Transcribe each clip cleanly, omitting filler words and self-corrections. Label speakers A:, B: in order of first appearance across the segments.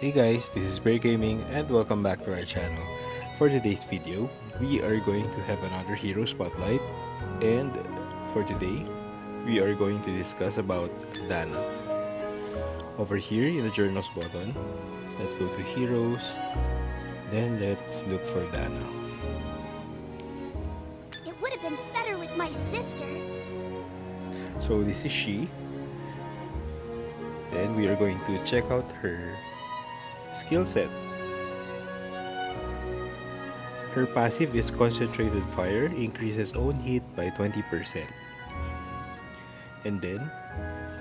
A: Hey guys, this is Bear Gaming and welcome back to our channel. For today's video, we are going to have another hero spotlight, and for today, we are going to discuss about Dana. Over here in the journals button, let's go to heroes, then let's look for Dana.
B: It would have been better with my sister.
A: So this is she. Then we are going to check out her skill set. Her passive is Concentrated Fire, increases own hit by 20%. And then,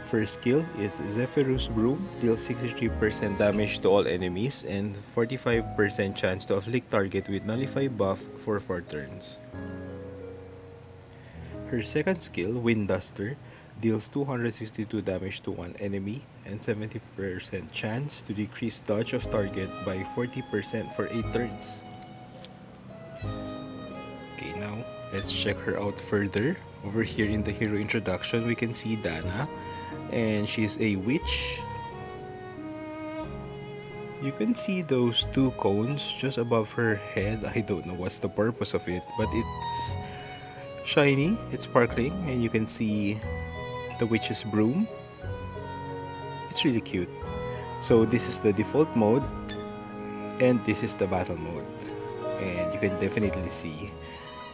A: first skill is Zephyrus Broom, deals 63% damage to all enemies and 45% chance to afflict target with Nullify buff for 4 turns. Her second skill, Wind Duster, deals 262 damage to one enemy and 70% chance to decrease dodge of target by 40% for 8 turns. Okay, now let's check her out further. Over here in the hero introduction, we can see Dana, and she's a witch. You can see those two cones just above her head. I don't know what's the purpose of it, but it's shiny, it's sparkling, and you can see the witch's broom. It's really cute. So this is the default mode, and this is the battle mode. And you can definitely see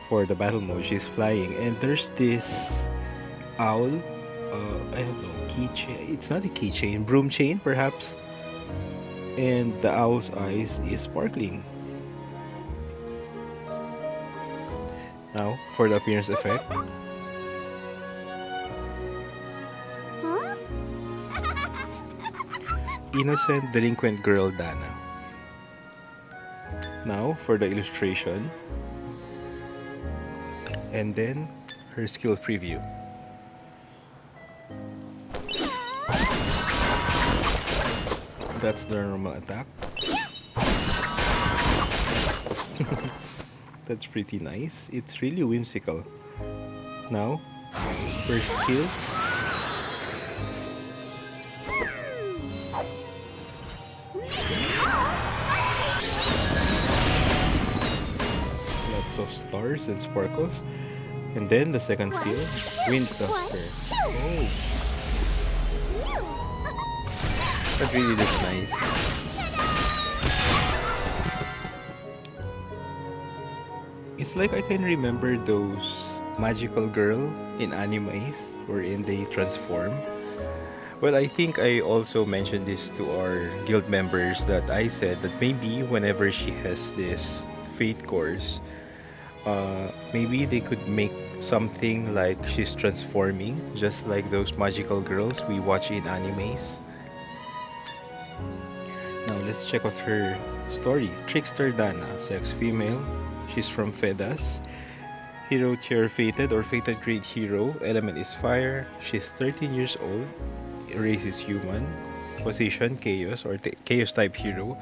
A: for the battle mode she's flying, and there's this owl, I don't know, keychain. It's not a keychain, broom chain perhaps. And the owl's eyes is sparkling. Now for the appearance effect.
B: Huh?
A: Innocent delinquent girl Dana. Now for the illustration, and then her skill preview. That's the normal attack. That's pretty nice. It's really whimsical. Now, first skill. Lots of stars and sparkles. And then the second skill, Wind Duster. Oh, that really looks nice. It's like I can remember those magical girl in animes wherein they transform. Well, I think I also mentioned this to our guild members, that I said that maybe whenever she has this Fatecore, maybe they could make something like she's transforming, just like those magical girls we watch in animes. Now let's check out her story. Trickster Dana, sex female. She's from Fedas. Hero tier fated or fated grade hero. Element is fire. She's 13 years old. Race is human. Position chaos or chaos type hero.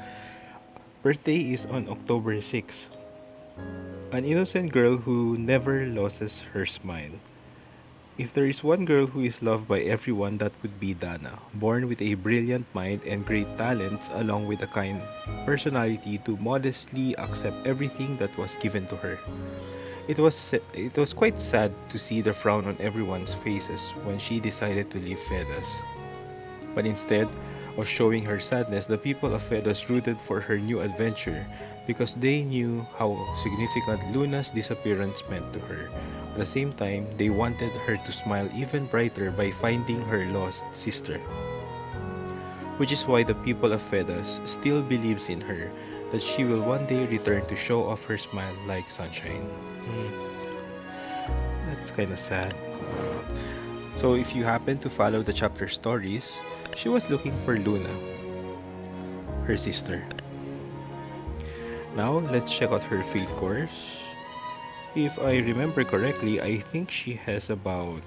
A: Birthday is on October 6. An innocent girl who never loses her smile. If there is one girl who is loved by everyone, that would be Dana, born with a brilliant mind and great talents, along with a kind personality to modestly accept everything that was given to her. It was quite sad to see the frown on everyone's faces when she decided to leave Fedas. But instead of showing her sadness, the people of Fedas rooted for her new adventure because they knew how significant Luna's disappearance meant to her. At the same time, they wanted her to smile even brighter by finding her lost sister. Which is why the people of Fedas still believes in her, that she will one day return to show off her smile like sunshine. That's kinda sad. So if you happen to follow the chapter stories, she was looking for Luna, her sister. Now, let's check out her Fatecore. If I remember correctly, I think she has about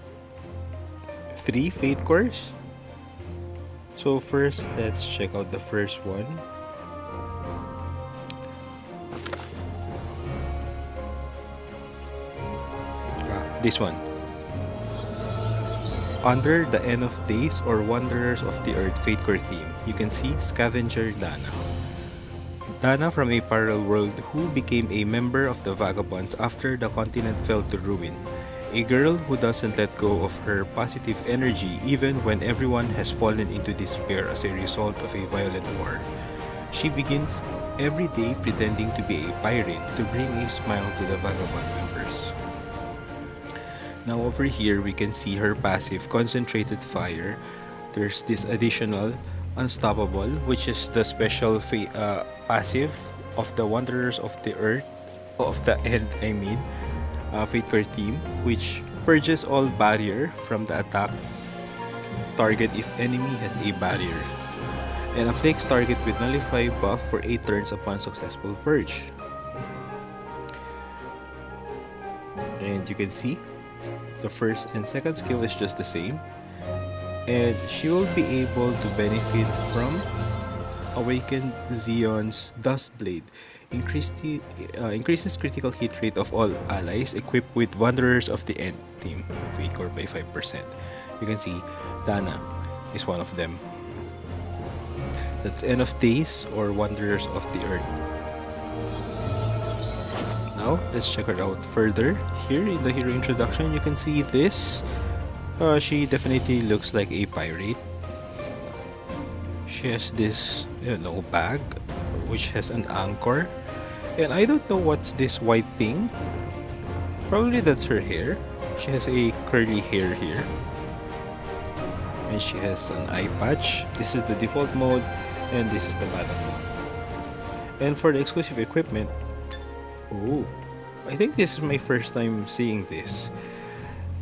A: 3 Fatecores. So first, let's check out the first one. This one. Under the End of Days or Wanderers of the Earth Fatecore theme, you can see Scavenger Dana. Dana from a parallel world who became a member of the Vagabonds after the continent fell to ruin. A girl who doesn't let go of her positive energy even when everyone has fallen into despair as a result of a violent war. She begins every day pretending to be a pirate to bring a smile to the Vagabond members. Now over here we can see her passive Concentrated Fire. There's this additional Unstoppable, which is the special passive of the Wanderers of the Earth, of the End I mean, Fatecore theme, which purges all barrier from the attack target if enemy has a barrier, and afflicts target with Nullify buff for 8 turns upon successful purge. And you can see the first and second skill is just the same, and she will be able to benefit from Awakened Xeon's Dustblade. Increases critical hit rate of all allies equipped with Wanderers of the End team Fatecore by 5%. You can see Dana is one of them. That's End of Days or Wanderers of the Earth. Now, let's check her out further. Here in the hero introduction, you can see this. She definitely looks like a pirate. She has this, bag, which has an anchor. And I don't know what's this white thing. Probably that's her hair. She has a curly hair here. And she has an eye patch. This is the default mode, and this is the battle mode. And for the exclusive equipment, oh, I think this is my first time seeing this.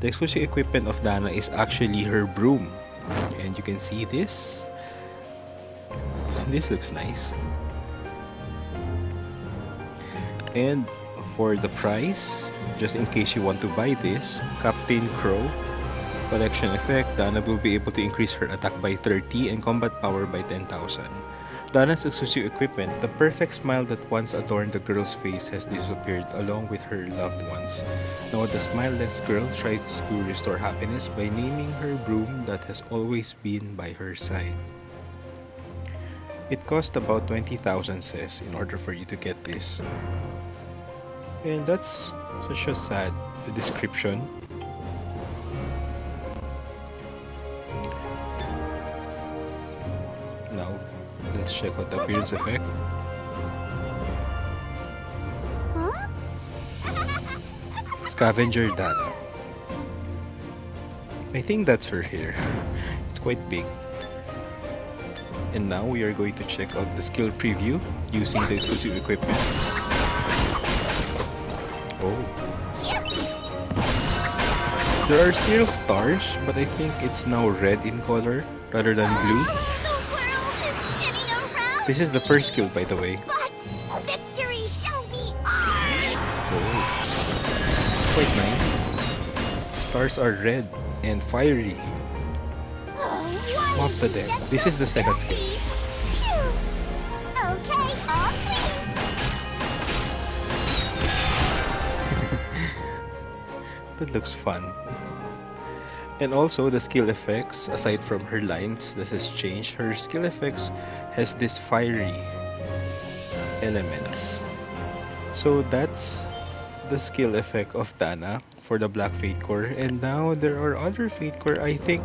A: The exclusive equipment of Dana is actually her broom. And you can see this. This looks nice. And for the price, just in case you want to buy this, Captain Crow collection effect, Dana will be able to increase her attack by 30 and combat power by 10,000. Dana's exclusive equipment, the perfect smile that once adorned the girl's face, has disappeared along with her loved ones. Now the smileless girl tries to restore happiness by naming her broom that has always been by her side. It cost about 20,000 cess in order for you to get this. And that's such a sad description. Now, let's check out the appearance effect.
B: Huh?
A: Scavenger Dana. I think that's her hair. It's quite big. And now we are going to check out the skill preview using the exclusive equipment. Oh. There are still stars, but I think it's now red in color rather than blue.
B: The world is spinning around.
A: This is the first skill, by the way.
B: But victory shall be ours.
A: Oh. Quite nice. Stars are red and fiery. What the deck? This is the second skill.
B: Okay, off we
A: That looks fun. And also the skill effects, aside from her lines that has changed, her skill effects has this fiery elements. So that's the skill effect of Dana for the Black Fatecore. And now there are other Fatecore. I think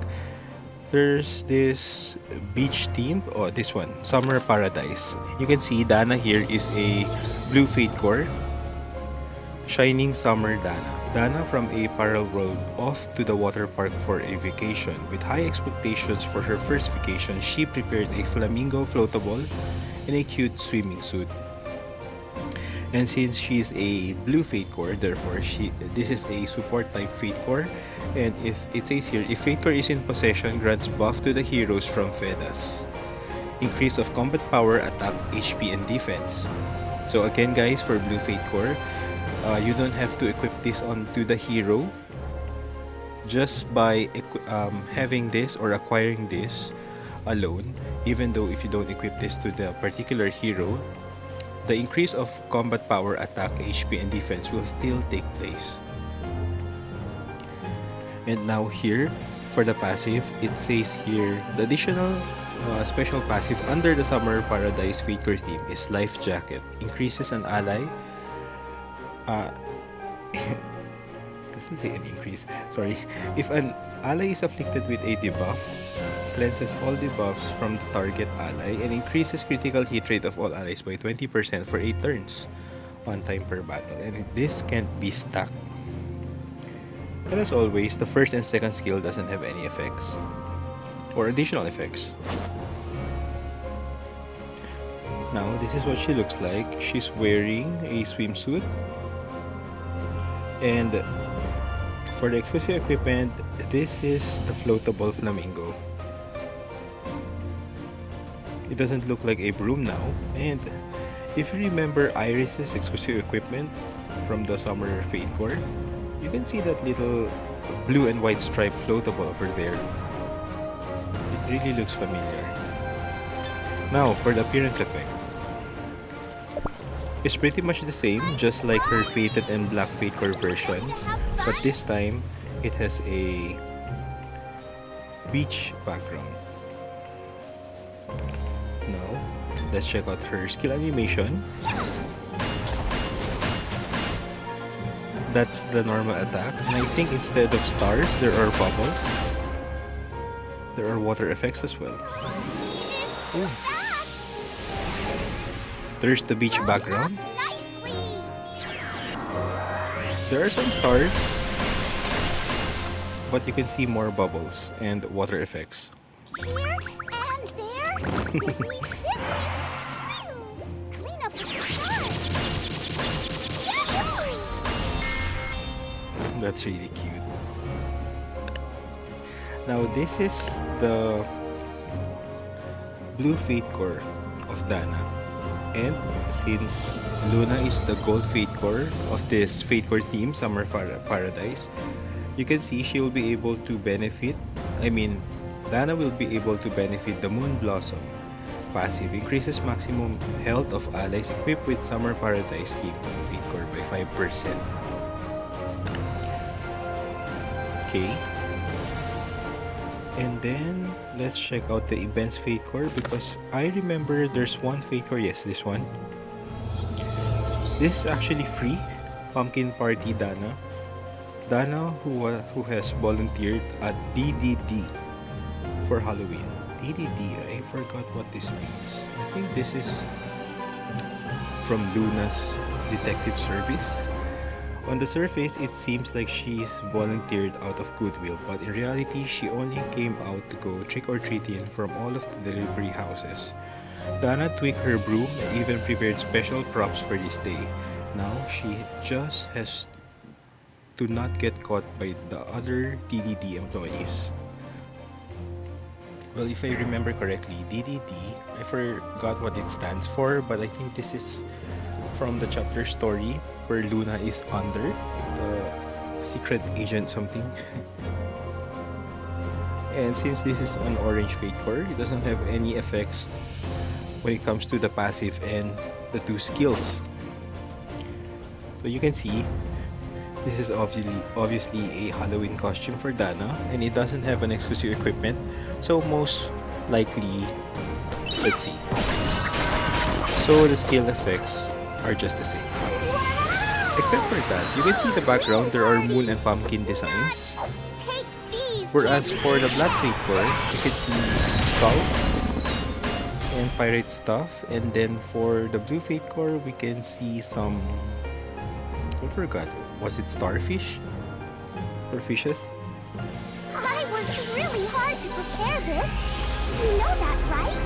A: there's this beach theme. Oh, this one, Summer Paradise. You can see Dana here is a blue Fatecore. Shining Summer Dana. Dana from a parallel world off to the water park for a vacation. With high expectations for her first vacation, she prepared a flamingo floatable and a cute swimming suit. And since she's a blue Fatecore, therefore this is a support type Fatecore. And if it says here, if Fatecore is in possession, grants buff to the heroes from Fedas. Increase of combat power, attack, HP, and defense. So again guys, for blue Fatecore, you don't have to equip this onto the hero. Just by having this or acquiring this alone, even though if you don't equip this to the particular hero, the increase of combat power, attack, HP, and defense will still take place. And now here, For the passive, it says here the additional special passive under the Summer Paradise Fatecore theme is Life Jacket. Increases an ally. Doesn't say an increase. Sorry. If an ally is afflicted with a debuff, cleanses all debuffs from the target ally and increases critical hit rate of all allies by 20% for 8 turns. 1 time per battle. And this can't be stacked. And as always, the first and second skill doesn't have any effects or additional effects. Now, this is what she looks like. She's wearing a swimsuit. And for the exclusive equipment, this is the floatable flamingo. It doesn't look like a broom now. And if you remember Iris's exclusive equipment from the Summer Fatecore, you can see that little blue and white stripe floatable over there. It really looks familiar. Now, for the appearance effect. It's pretty much the same, just like her Fated and Black Fatecore version. But this time, it has a beach background. Now, let's check out her skill animation. That's the normal attack, and I think instead of stars, there are bubbles. There are water effects as well. Ooh. There's the beach background. There are some stars, but you can see more bubbles and water effects.
B: Here and there. Busy, busy. Clean up the stars.
A: That's really cute. Now this is the blue Fatecore of Dana. And since Luna is the gold Fatecore of this Fatecore theme, Summer Paradise, you can see she will be able to benefit, Dana will be able to benefit the Moon Blossom. Passive increases maximum health of allies equipped with Summer Paradise theme Fatecore by 5%. Okay. And then let's check out the events Fatecore, because I remember there's one Fatecore, yes, this one. This is actually free. Pumpkin Party Dana. Dana who has volunteered at DDD for Halloween. DDD, I forgot what this means. I think this is from Luna's detective service. On the surface, it seems like she's volunteered out of goodwill, but in reality, she only came out to go trick-or-treating from all of the delivery houses. Dana tweaked her broom and even prepared special props for this day. Now, she just has to not get caught by the other DDD employees. Well, if I remember correctly, DDD, I forgot what it stands for, but I think this is from the chapter story where Luna is under the secret agent something. And since this is an orange Fatecore, it doesn't have any effects when it comes to the passive and the two skills. So you can see this is obviously a Halloween costume for Dana, and it doesn't have an exclusive equipment, so most likely, let's see. So the skill effects are just the same. Except for that, you can see the background, there are moon and pumpkin designs.
B: Take these.
A: Whereas for the Black Fatecore, you can see skulls and pirate stuff. And then for the Blue Fatecore, we can see some... I forgot. Was it starfish? Or fishes?
B: I worked really hard to prepare this. You know that, right?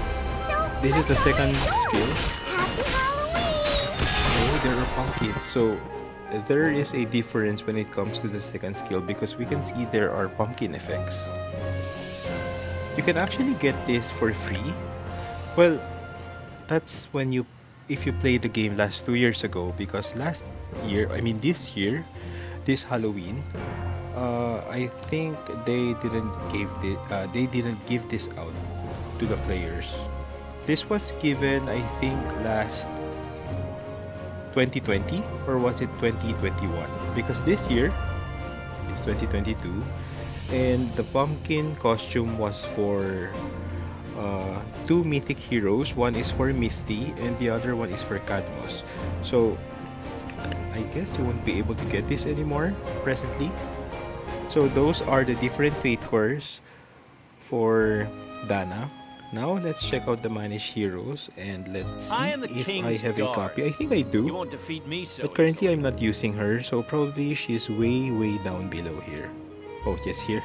B: So
A: This is the
B: let's
A: second
B: go.
A: skill.
B: Happy Halloween!
A: Oh, there are pumpkins. So there is a difference when it comes to the second skill, because we can see there are pumpkin effects. You can actually get this for free. Well, that's when if you played the game last 2 years ago, because this year, this Halloween, I think they didn't give this out to the players. This was given, I think, last 2020, or was it 2021? Because this year, it's 2022, And the pumpkin costume was for two mythic heroes. One is for Misty and the other one is for Cadmos. So I guess you won't be able to get this anymore presently. So those are the different fate cores for Dana. Now let's check out the managed heroes and let's see
C: I am the
A: if I
C: king's
A: have a
C: guard.
A: copy. I think I do.
C: You won't defeat me so
A: But currently
C: easily.
A: I'm not using her, so probably she's way down below here. Oh, yes, here.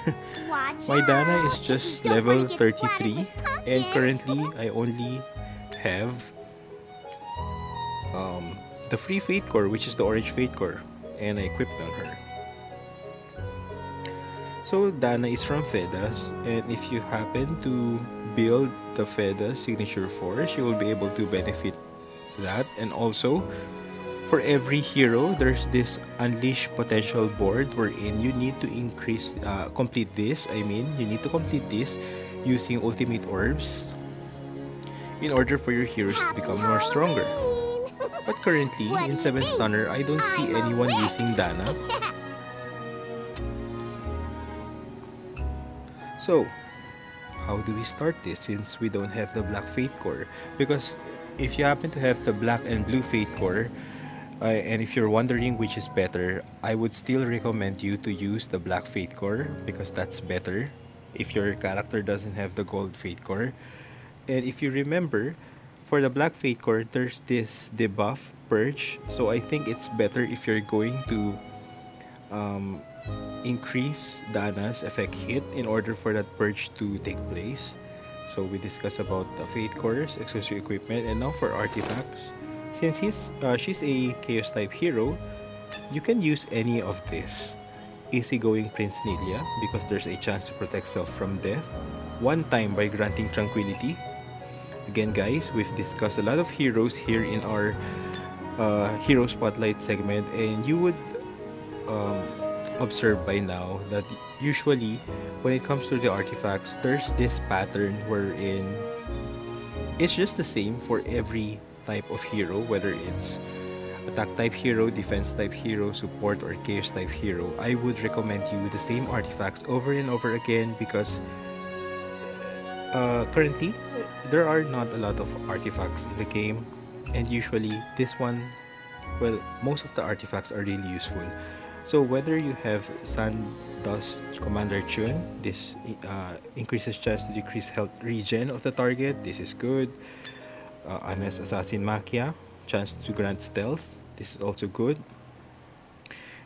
B: Watch
A: My Dana
B: out,
A: is
B: if
A: just
B: you don't wanna
A: level
B: get
A: 33
B: splattered with
A: and
B: pumpkins.
A: currently I only have the free Fate Core, which is the orange Fate Core, and I equipped on her. So Dana is from Fedas, and if you happen to build the Fedas signature force, you will be able to benefit that. And also, for every hero, there's this unleash potential board wherein you need to complete this. I mean, you need to complete this using ultimate orbs in order for your heroes to
B: Happy
A: become more stronger.
B: Halloween.
A: But currently,
B: What
A: in
B: do
A: 7
B: you think?
A: Stunner, I don't see
B: I'm a
A: anyone
B: witch.
A: using Dana. So, how do we start this since we don't have the black Fate Core? Because if you happen to have the black and blue Fate Core, and if you're wondering which is better, I would still recommend you to use the black Fate Core because that's better if your character doesn't have the gold Fate Core. And if you remember, for the black Fate Core, there's this debuff purge. So I think it's better if you're going to increase Dana's effect hit in order for that purge to take place. So we discussed about the Fate Cores, exclusive equipment, and now for artifacts. Since she's a Chaos type hero, you can use any of this. Easygoing Prince Nilia because there's a chance to protect self from death, one time by granting tranquility. Again guys, we've discussed a lot of heroes here in our hero spotlight segment, and you would observe by now that usually when it comes to the artifacts, there's this pattern wherein it's just the same for every type of hero, whether it's attack type hero, defense type hero, support, or chaos type hero. I would recommend you the same artifacts over and over again because currently there are not a lot of artifacts in the game, and usually this one, well, most of the artifacts are really useful. So whether you have Sun Dust Commander Chun, this increases chance to decrease health regen of the target. This is good. Anes Assassin Makia, chance to grant stealth. This is also good.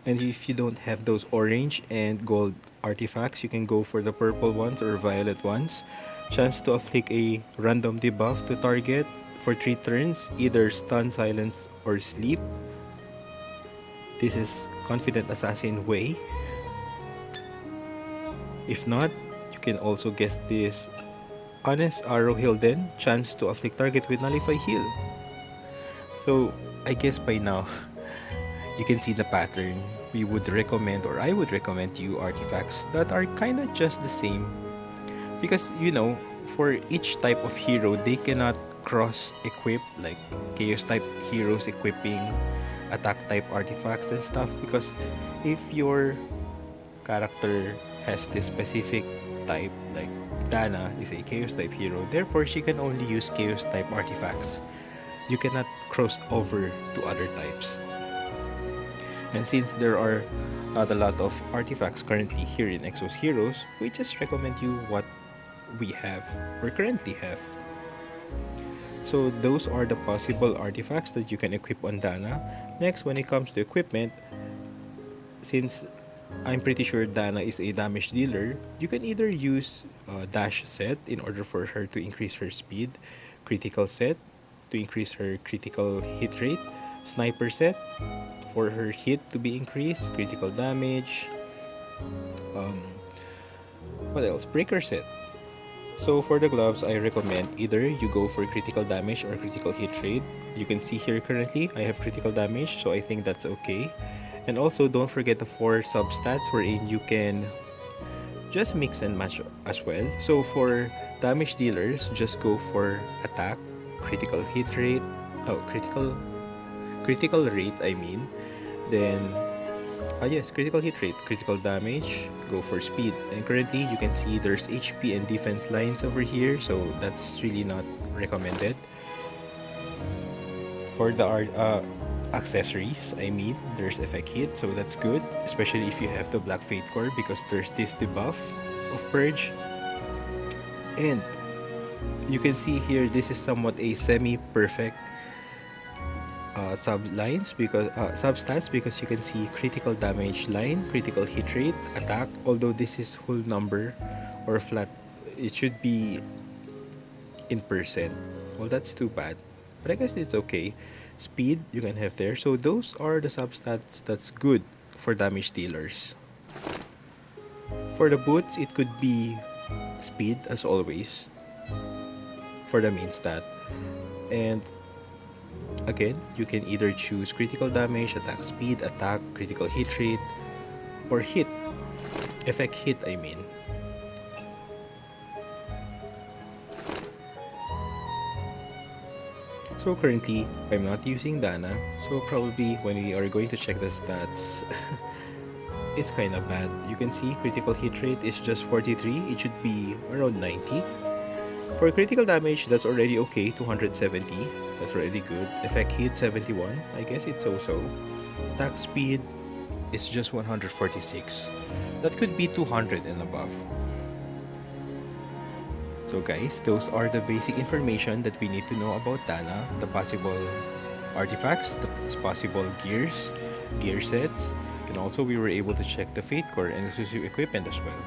A: And if you don't have those orange and gold artifacts, you can go for the purple ones or violet ones. Chance to afflict a random debuff to target for 3 turns, either stun, silence, or sleep. This is Confident Assassin Way. If not, you can also guess this Honest Arrow Hilden, chance to afflict target with Nullify Heal. So, I guess by now, you can see the pattern. We would recommend, or I would recommend you artifacts that are kinda just the same. Because, you know, for each type of hero, they cannot cross-equip, like Chaos type heroes equipping attack type artifacts and stuff, because if your character has this specific type, like Dana is a Chaos type hero, therefore she can only use Chaos type artifacts. You cannot cross over to other types. And since there are not a lot of artifacts currently here in Exos Heroes, we just recommend you what we have or currently have. So those are the possible artifacts that you can equip on Dana. Next, when it comes to equipment, since I'm pretty sure Dana is a damage dealer, you can either use Dash Set in order for her to increase her speed, Critical Set to increase her critical hit rate, Sniper Set for her hit to be increased, critical damage, what else? Breaker Set. So for the gloves, I recommend either you go for critical damage or critical hit rate. You can see here currently I have critical damage, so I think that's okay. And also don't forget the 4 substats wherein you can just mix and match as well. So for damage dealers, just go for attack, critical hit rate, critical rate I mean, then Yes, critical hit rate, critical damage, go for speed. And currently, you can see there's HP and defense lines over here, so that's really not recommended. For the accessories, I mean, there's effect hit, so that's good, especially if you have the Black Fatecore because there's this debuff of Purge. And you can see here, this is somewhat a semi-perfect substats because you can see critical damage line, critical hit rate, attack. Although this is whole number or flat, it should be in percent. Well, that's too bad, but I guess it's okay. Speed you can have there. So those are the substats that's good for damage dealers. For the boots, it could be speed as always for the main stat. And again, you can either choose critical damage, attack speed, attack, critical hit rate, or hit. Effect hit, I mean. So currently, I'm not using Dana, so probably when we are going to check the stats, it's kind of bad. You can see critical hit rate is just 43, it should be around 90. For critical damage, that's already okay, 270, that's already good. Effect hit, 71, I guess it's so-so. Attack speed is just 146. That could be 200 and above. So guys, those are the basic information that we need to know about Dana, the possible artifacts, the possible gears, gear sets, and also we were able to check the Fatecore and exclusive equipment as well.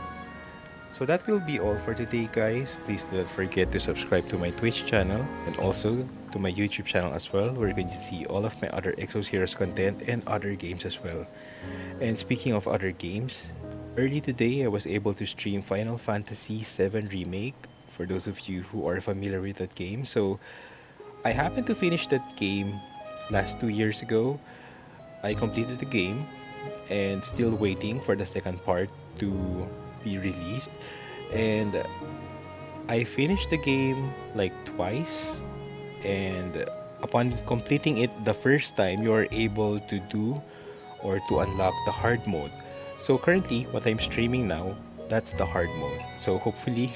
A: So that will be all for today guys. Please do not forget to subscribe to my Twitch channel and also to my YouTube channel as well, where you're going to see all of my other Exos Heroes content and other games as well. And speaking of other games, early today I was able to stream Final Fantasy VII Remake, for those of you who are familiar with that game. So I happened to finish that game last 2 years ago. I completed the game and still waiting for the second part to be released. And I finished the game like twice, and upon completing it the first time, you are able to do or to unlock the hard mode. So currently what I'm streaming now, that's the hard mode. So hopefully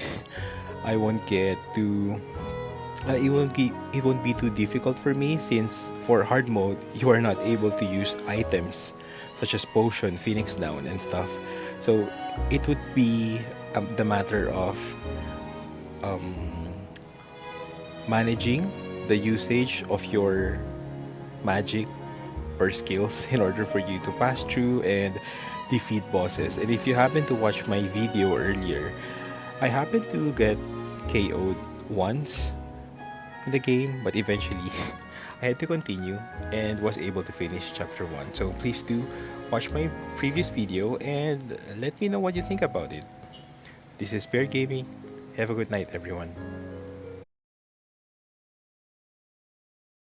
A: I won't get too it won't be too difficult for me, since for hard mode you are not able to use items such as potion, phoenix down and stuff. So it would be the matter of managing the usage of your magic or skills in order for you to pass through and defeat bosses. And if you happen to watch my video earlier, I happened to get KO'd once in the game, but eventually I had to continue and was able to finish chapter 1. So please do watch my previous video and let me know what you think about it. This is Bear Gaming. Have a good night everyone.